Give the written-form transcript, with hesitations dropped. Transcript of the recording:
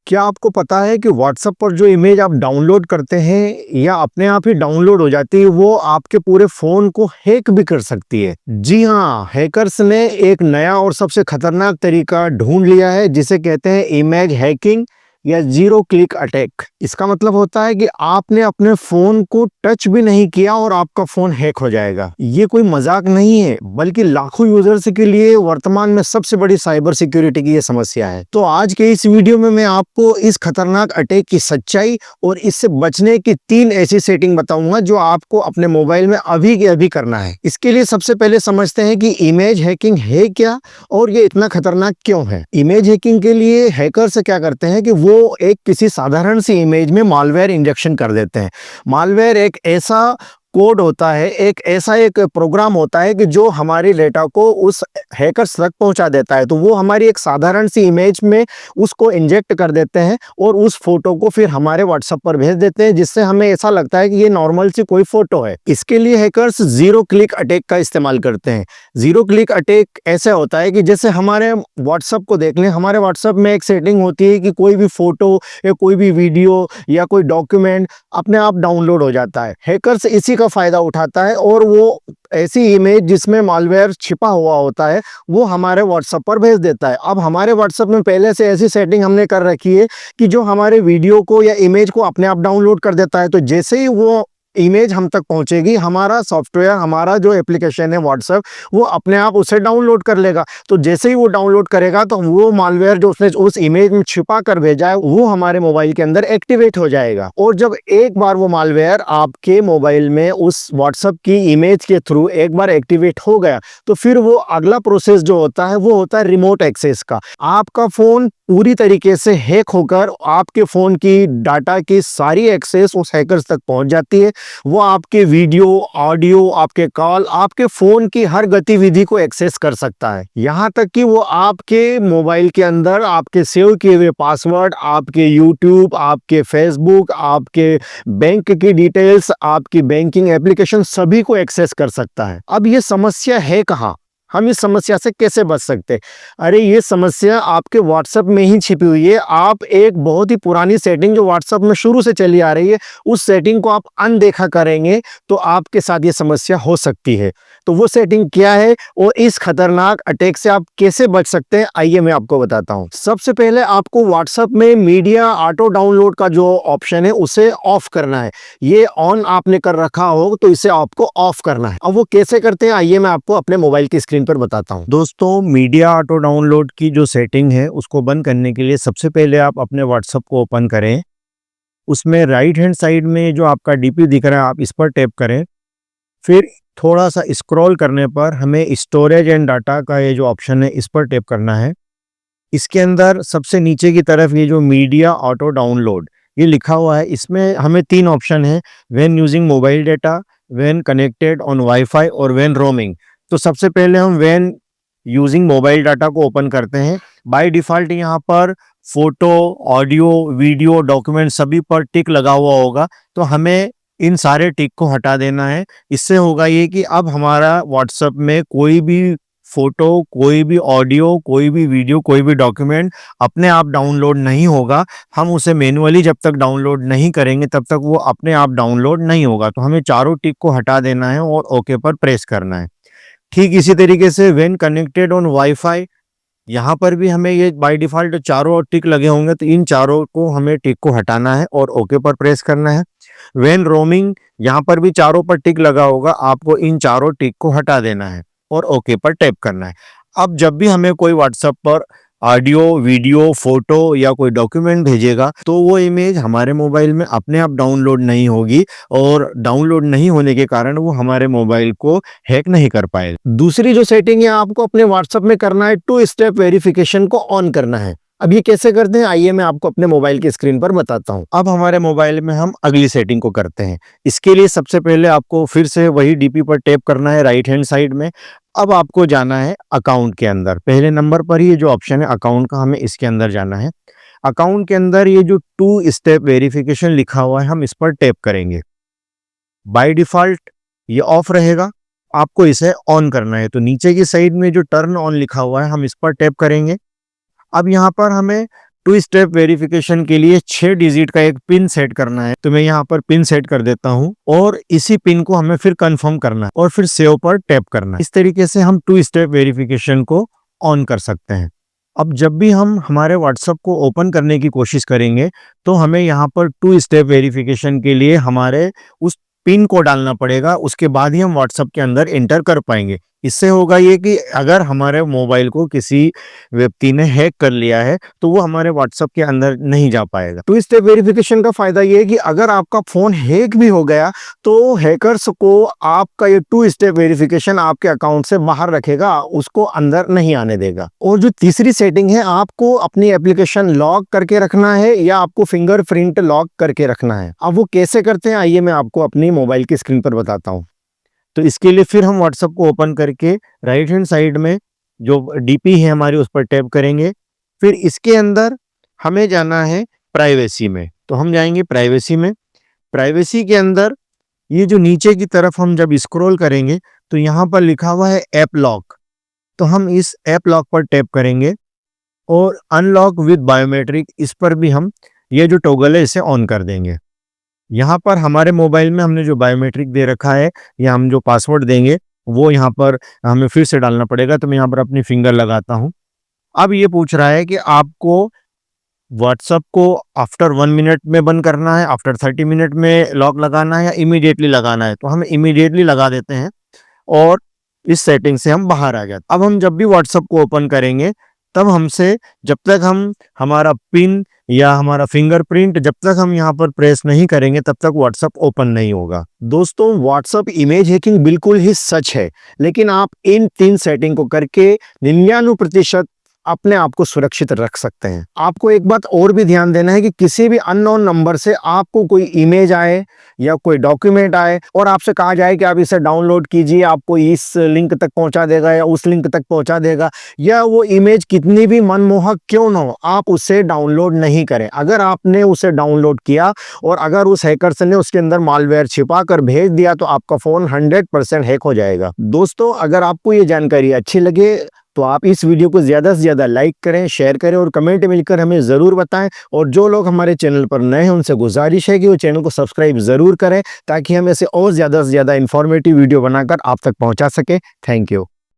क्या आपको पता है कि व्हाट्सएप पर जो इमेज आप डाउनलोड करते हैं या अपने आप ही डाउनलोड हो जाती है, वो आपके पूरे फ़ोन को हैक भी कर सकती है। जी हाँ, हैकर्स ने एक नया और सबसे खतरनाक तरीका ढूँढ लिया है जिसे कहते हैं इमेज हैकिंग या ज़ीरो क्लिक अटैक। इसका मतलब होता है कि आपने अपने फ़ोन को टच भी नहीं किया और आपका फ़ोन हैक हो जाएगा। ये कोई मज़ाक नहीं है, बल्कि लाखों यूज़र्स के लिए वर्तमान में सबसे बड़ी साइबर सिक्योरिटी की ये समस्या है। तो आज के इस वीडियो में मैं आपको इस खतरनाक अटैक की सच्चाई और इससे बचने की 3 ऐसी सेटिंग बताऊंगा जो आपको अपने मोबाइल में अभी के अभी करना है। इसके लिए सबसे पहले समझते हैं कि इमेज हैकिंग है क्या और ये इतना खतरनाक क्यों है। इमेज हैकिंग के लिए हैकर्स क्या करते हैं कि वो एक किसी साधारण सी इमेज में मालवेयर इंजेक्शन कर देते हैं। मालवेयर एक ऐसा कोड होता है, एक प्रोग्राम होता है कि जो हमारी डेटा को उस हैकर्स तक पहुंचा देता है। तो वो हमारी एक साधारण सी इमेज में उसको इंजेक्ट कर देते हैं और उस फोटो को फिर हमारे व्हाट्सएप पर भेज देते हैं, जिससे हमें ऐसा लगता है कि ये नॉर्मल सी कोई फोटो है। इसके लिए हैकर्स जीरो क्लिक अटैक का इस्तेमाल करते हैं। जीरो क्लिक अटैक ऐसे होता है कि जैसे हमारे व्हाट्सएप को देख लें, हमारे व्हाट्सएप में एक सेटिंग होती है कि कोई भी फोटो या कोई भी वीडियो या कोई डॉक्यूमेंट अपने आप डाउनलोड हो जाता है। हैकर्स इसी का फायदा उठाता है और वो ऐसी इमेज जिसमें मालवेयर छिपा हुआ होता है वो हमारे व्हाट्सएप पर भेज देता है। अब हमारे व्हाट्सएप में पहले से ऐसी सेटिंग हमने कर रखी है कि जो हमारे वीडियो को या इमेज को अपने आप डाउनलोड कर देता है। तो जैसे ही वो इमेज हम तक पहुंचेगी, हमारा सॉफ्टवेयर, हमारा जो एप्लीकेशन है व्हाट्सएप, वो अपने आप उसे डाउनलोड कर लेगा। तो जैसे ही वो डाउनलोड करेगा तो वो मालवेयर जो उसने उस इमेज में छिपा कर भेजा है वो हमारे मोबाइल के अंदर एक्टिवेट हो जाएगा। और जब एक बार वो मालवेयर आपके मोबाइल में उस व्हाट्सएप की इमेज के थ्रू एक बार एक्टिवेट हो गया तो फिर वो अगला प्रोसेस जो होता है वो होता है रिमोट एक्सेस का। आपका फोन पूरी तरीके से हैक होकर आपके फोन की डाटा की सारी एक्सेस उस हैकर्स तक पहुंच जाती है। वो आपके वीडियो, ऑडियो, आपके कॉल, आपके फोन की हर गतिविधि को एक्सेस कर सकता है। यहाँ तक कि वो आपके मोबाइल के अंदर आपके सेव किए हुए पासवर्ड, आपके यूट्यूब, आपके फेसबुक, आपके बैंक की डिटेल्स, आपकी बैंकिंग एप्लीकेशन सभी को एक्सेस कर सकता है। अब ये समस्या है कहाँ? हम इस समस्या से कैसे बच सकते हैं? अरे ये समस्या आपके व्हाट्सएप में ही छिपी हुई है। आप एक बहुत ही पुरानी सेटिंग जो व्हाट्सएप में शुरू से चली आ रही है, उस सेटिंग को आप अनदेखा करेंगे तो आपके साथ ये समस्या हो सकती है। तो वो सेटिंग क्या है और इस खतरनाक अटैक से आप कैसे बच सकते हैं, आइए मैं आपको बताता हूँ। सबसे पहले आपको व्हाट्सएप में मीडिया ऑटो डाउनलोड का जो ऑप्शन है उसे ऑफ करना है। ये ऑन आपने कर रखा हो तो इसे आपको ऑफ करना है। अब वो कैसे करते हैं, आइए मैं आपको अपने मोबाइल की स्क्रीन पर बताता हूँ। दोस्तों, मीडिया ऑटो डाउनलोड की जो सेटिंग है उसको बंद करने के लिए सबसे पहले आप अपने व्हाट्सएप को ओपन करें। उसमें राइट हैंड साइड में जो आपका डीपी दिख रहा है आप इस पर टैप करें। फिर थोड़ा सा स्क्रॉल करने पर हमें स्टोरेज एंड डाटा का ये जो ऑप्शन है इस पर टैप करना है। इसके अंदर सबसे नीचे की तरफ ये जो मीडिया ऑटो डाउनलोड ये लिखा हुआ है, इसमें हमें 3 ऑप्शन है: when using mobile data, when connected on wifi और व्हेन रोमिंग। तो सबसे पहले हम व्हेन यूजिंग मोबाइल डाटा को ओपन करते हैं। बाय डिफॉल्ट यहाँ पर फोटो, ऑडियो, वीडियो, डॉक्यूमेंट सभी पर टिक लगा हुआ होगा, तो हमें इन सारे टिक को हटा देना है। इससे होगा ये कि अब हमारा व्हाट्सएप में कोई भी फोटो, कोई भी ऑडियो, कोई भी वीडियो, कोई भी डॉक्यूमेंट अपने आप डाउनलोड नहीं होगा। हम उसे मैन्युअली जब तक डाउनलोड नहीं करेंगे तब तक वो अपने आप डाउनलोड नहीं होगा। तो हमें चारों टिक को हटा देना है और ओके पर प्रेस करना है। ठीक इसी तरीके से व्हेन कनेक्टेड ऑन वाईफाई, यहाँ पर भी हमें ये बाय डिफॉल्ट चारों टिक लगे होंगे, तो इन चारों को हमें टिक को हटाना है और ओके पर प्रेस करना है। व्हेन रोमिंग, यहाँ पर भी चारों पर टिक लगा होगा, आपको इन चारों टिक को हटा देना है और ओके पर टैप करना है। अब जब भी हमें कोई व्हाट्सएप पर ऑडियो, वीडियो, फोटो या कोई डॉक्यूमेंट भेजेगा तो वो इमेज हमारे मोबाइल में अपने आप डाउनलोड नहीं होगी और डाउनलोड नहीं होने के कारण वो हमारे मोबाइल को हैक नहीं कर पाएगा। दूसरी जो सेटिंग है आपको अपने व्हाट्सएप में करना है, 2 स्टेप वेरिफिकेशन को ऑन करना है। अब ये कैसे करते हैं, आइए मैं आपको अपने मोबाइल की स्क्रीन पर बताता हूँ। अब हमारे मोबाइल में हम अगली सेटिंग को करते हैं। इसके लिए सबसे पहले आपको फिर से वही डीपी पर टैप करना है राइट हैंड साइड में। अब आपको जाना है अकाउंट के अंदर। पहले नंबर पर ही ये जो ऑप्शन है अकाउंट का, हमें इसके अंदर जाना है। अकाउंट के अंदर ये जो 2 स्टेप वेरिफिकेशन लिखा हुआ है हम इस पर टैप करेंगे। बाय डिफॉल्ट ये ऑफ रहेगा, आपको इसे ऑन करना है। तो नीचे की साइड में जो टर्न ऑन लिखा हुआ है हम इस पर टैप करेंगे। अब यहाँ पर हमें टू स्टेप वेरिफिकेशन के लिए 6 डिजिट का एक पिन सेट करना है। तो मैं यहाँ पर पिन सेट कर देता हूँ और इसी पिन को हमें फिर कंफर्म करना है और फिर सेव पर टैप करना है। इस तरीके से हम टू स्टेप वेरिफिकेशन को ऑन कर सकते हैं। अब जब भी हम हमारे व्हाट्सएप को ओपन करने की कोशिश करेंगे तो हमें यहाँ पर टू स्टेप वेरिफिकेशन के लिए हमारे उस पिन को डालना पड़ेगा, उसके बाद ही हम व्हाट्सएप के अंदर एंटर कर पाएंगे। इससे होगा ये कि अगर हमारे मोबाइल को किसी व्यक्ति ने हैक कर लिया है तो वो हमारे व्हाट्सएप के अंदर नहीं जा पाएगा। टू स्टेप वेरिफिकेशन का फायदा ये है कि अगर आपका फोन हैक भी हो गया तो हैकर्स को आपका ये टू स्टेप वेरिफिकेशन आपके अकाउंट से बाहर रखेगा, उसको अंदर नहीं आने देगा। और जो तीसरी सेटिंग है, आपको अपनी एप्लीकेशन लॉक करके रखना है या आपको फिंगरप्रिंट लॉक करके रखना है। अब वो कैसे करते हैं आइए मैं आपको अपनी मोबाइल की स्क्रीन पर बताता हूँ। तो इसके लिए फिर हम व्हाट्सएप को ओपन करके राइट हैंड साइड में जो डीपी है हमारी उस पर टैप करेंगे। फिर इसके अंदर हमें जाना है प्राइवेसी में, तो हम जाएंगे प्राइवेसी में। प्राइवेसी के अंदर ये जो नीचे की तरफ हम जब स्क्रॉल करेंगे तो यहाँ पर लिखा हुआ है ऐप लॉक, तो हम इस ऐप लॉक पर टैप करेंगे और अनलॉक विद बायोमेट्रिक, इस पर भी हम ये जो टॉगल है इसे ऑन कर देंगे। यहाँ पर हमारे मोबाइल में हमने जो बायोमेट्रिक दे रखा है या हम जो पासवर्ड देंगे वो यहाँ पर हमें फिर से डालना पड़ेगा। तो मैं यहाँ पर अपनी फिंगर लगाता हूँ। अब ये पूछ रहा है कि आपको व्हाट्सएप को आफ्टर 1 मिनट में बंद करना है, आफ्टर 30 मिनट में लॉक लगाना है या इमीडिएटली लगाना है। तो हम इमीडिएटली लगा देते हैं और इस सेटिंग से हम बाहर आ जाते। अब हम जब भी व्हाट्सएप को ओपन करेंगे तब हमसे जब तक हम हमारा पिन या हमारा फिंगरप्रिंट जब तक हम यहाँ पर प्रेस नहीं करेंगे तब तक व्हाट्सएप ओपन नहीं होगा। दोस्तों, व्हाट्सएप इमेज हैकिंग बिल्कुल ही सच है, लेकिन आप इन 3 सेटिंग को करके 99% अपने आप को सुरक्षित रख सकते हैं। आपको एक बात और भी ध्यान देना है कि किसी भी अननोन नंबर से आपको कोई इमेज आए या कोई डॉक्यूमेंट आए और आपसे कहा जाए कि आप इसे डाउनलोड कीजिए, आपको इस लिंक तक पहुंचा देगा या उस लिंक तक पहुंचा देगा, या वो इमेज कितनी भी मनमोहक क्यों ना हो, आप उसे डाउनलोड नहीं करें। अगर आपने उसे डाउनलोड किया और अगर उस हैकर्स ने उसके अंदर मालवेयर छिपा कर भेज दिया तो आपका फोन 100% हैक हो जाएगा। दोस्तों, अगर आपको ये जानकारी अच्छी लगे तो आप इस वीडियो को ज़्यादा से ज़्यादा लाइक करें, शेयर करें और कमेंट में लिखकर हमें ज़रूर बताएं। और जो लोग हमारे चैनल पर नए हैं उनसे गुजारिश है कि वो चैनल को सब्सक्राइब ज़रूर करें ताकि हम ऐसे और ज़्यादा से ज़्यादा इन्फॉर्मेटिव वीडियो बनाकर आप तक पहुंचा सकें। Thank you.